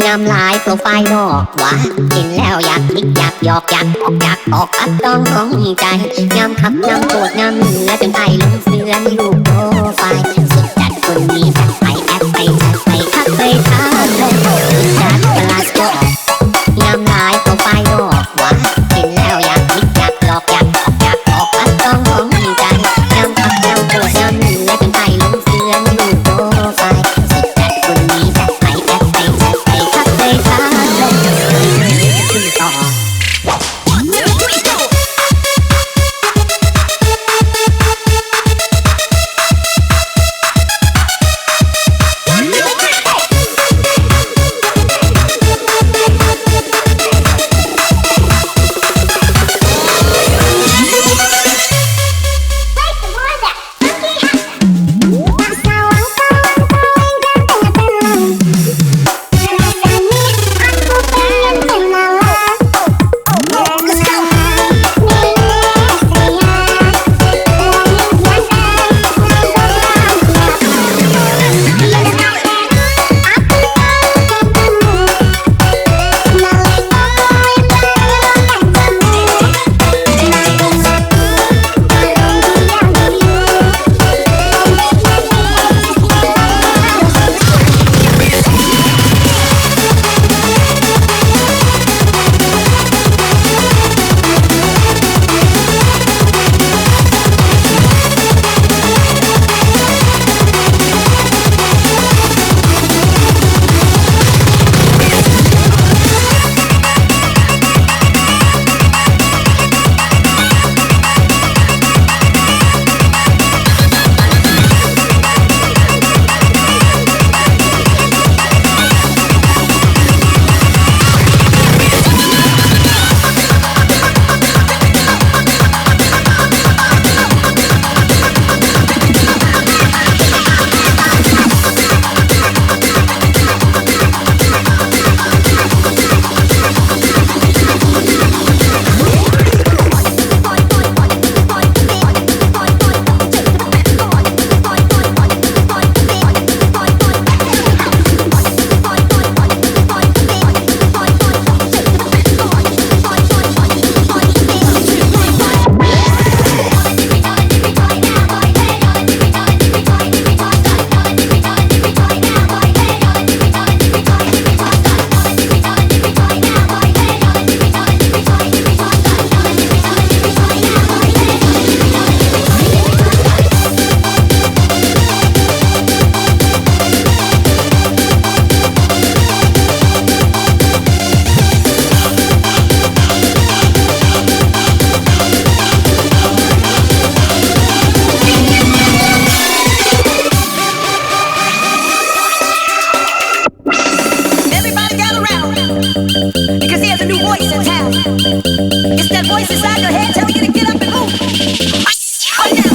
งามลายโปรไฟล์นอกว่าเห็นแล้วอยากคลิกอยากหยอกอยากออกอัดต้องของใจงามขับงามโกรธงามเหนือจนไอลงเสือนลูกโปรไฟล์สุดจัดคนนี้จัดไปแอปไปจัดไปทักไปท้าเลยสุดจัดประหลาดก็งามลายโปรไฟล์นอกว่าเห็นแล้วอยากคลิกอยากหยอกอยากออกอัดต้องของใจงามขับงามโกรธงามเหนือจนไอลงเสือนลูกโปรไฟล์สุดจัดคนนี้จัดไปแอปไปจัดไปทักไปท้าเลยขึ้นต่อ It's that voice inside your head telling you to get up and move. Oh, yeah.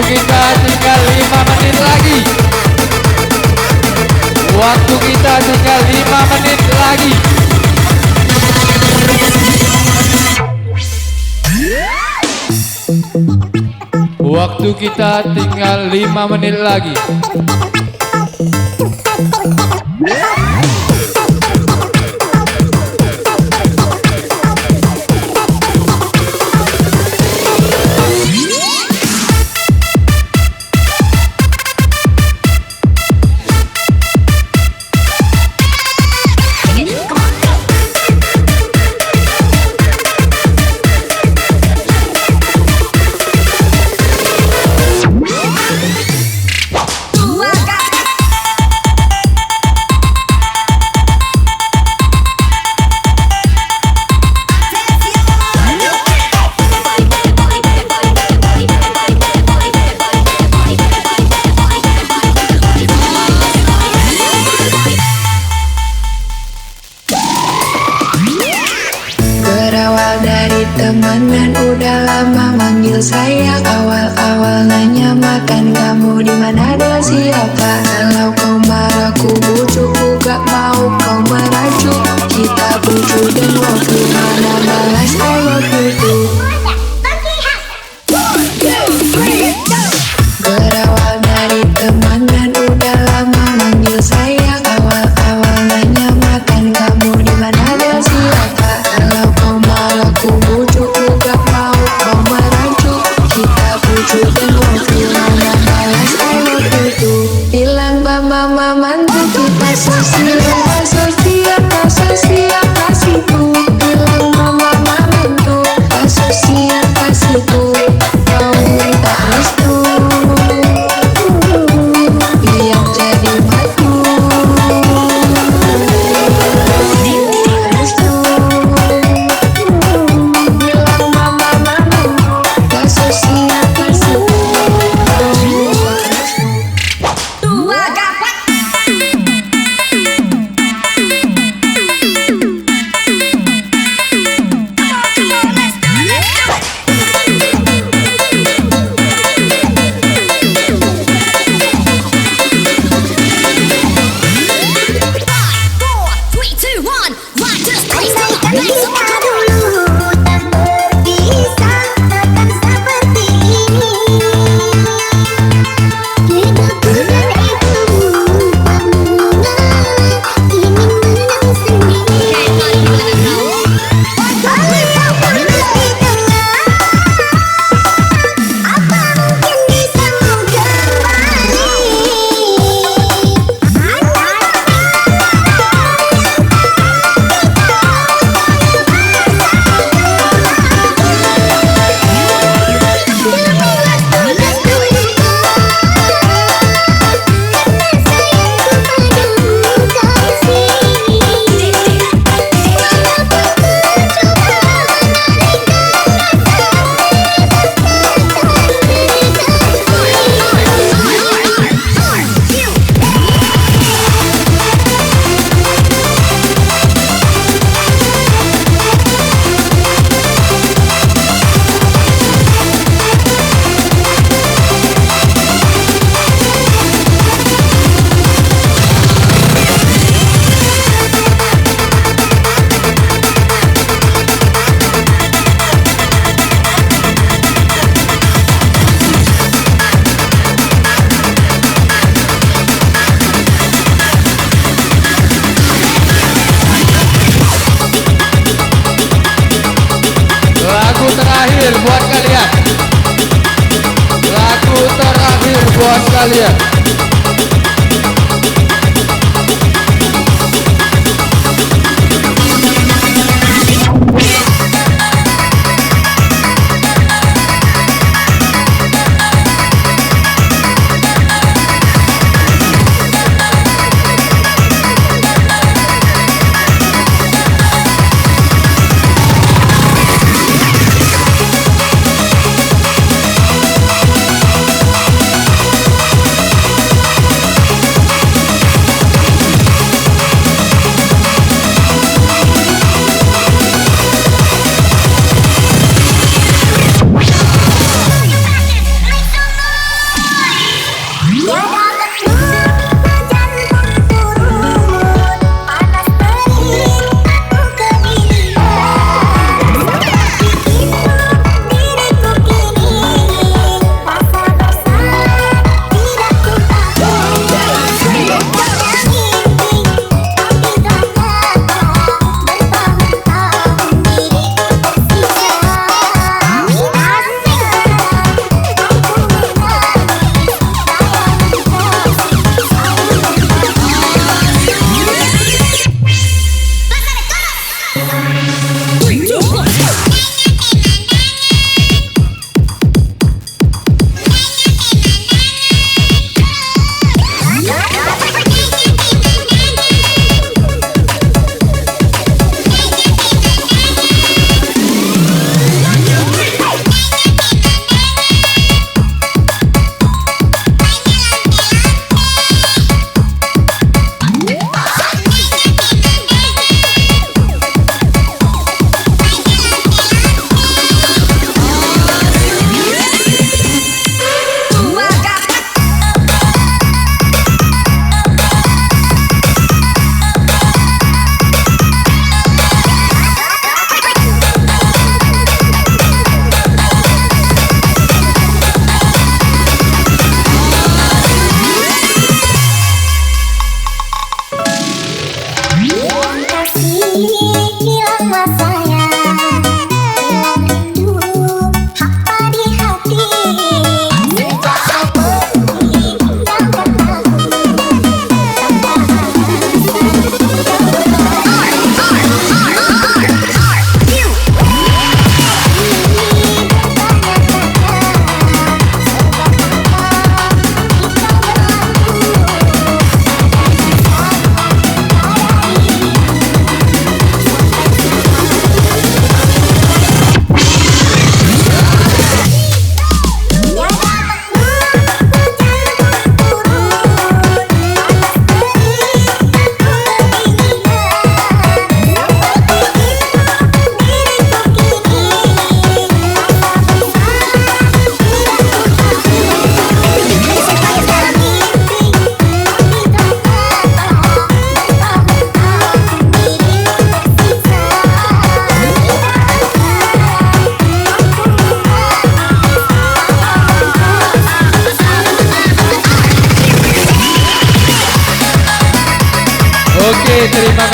kita tinggal 5 menit lagi. Waktu kita tinggal 5 menit lagi. Waktu kita tinggal 5 menit lagi. Temenan udah lama manggil sayang, awal-awal nanya makan kamu di mana dan siapa. Kalau kau marah ku bujuk, ku gak mau kau merajuk. Kita bujuk dan waktu mana balas I love you too. Berawal dari temenan udah lama manggil sayang, awal-awal nanya makan kamu di mana dan siapa. Kalau kau marah ku bujuk, ku gak mau kau merajuk. Kita bujuk dan waktu mana balas I love you too. Bilang mama mantu kita sosial kasihku. Bilang mama mantu sosial kasihku. Kau minta restu biar jadi madu. Restu bilang mama mantu sosial kasihku. terakhir buat kalian. Lagu terakhir buat kalian.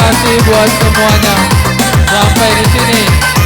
kasih buat semuanya. Sampai di sini.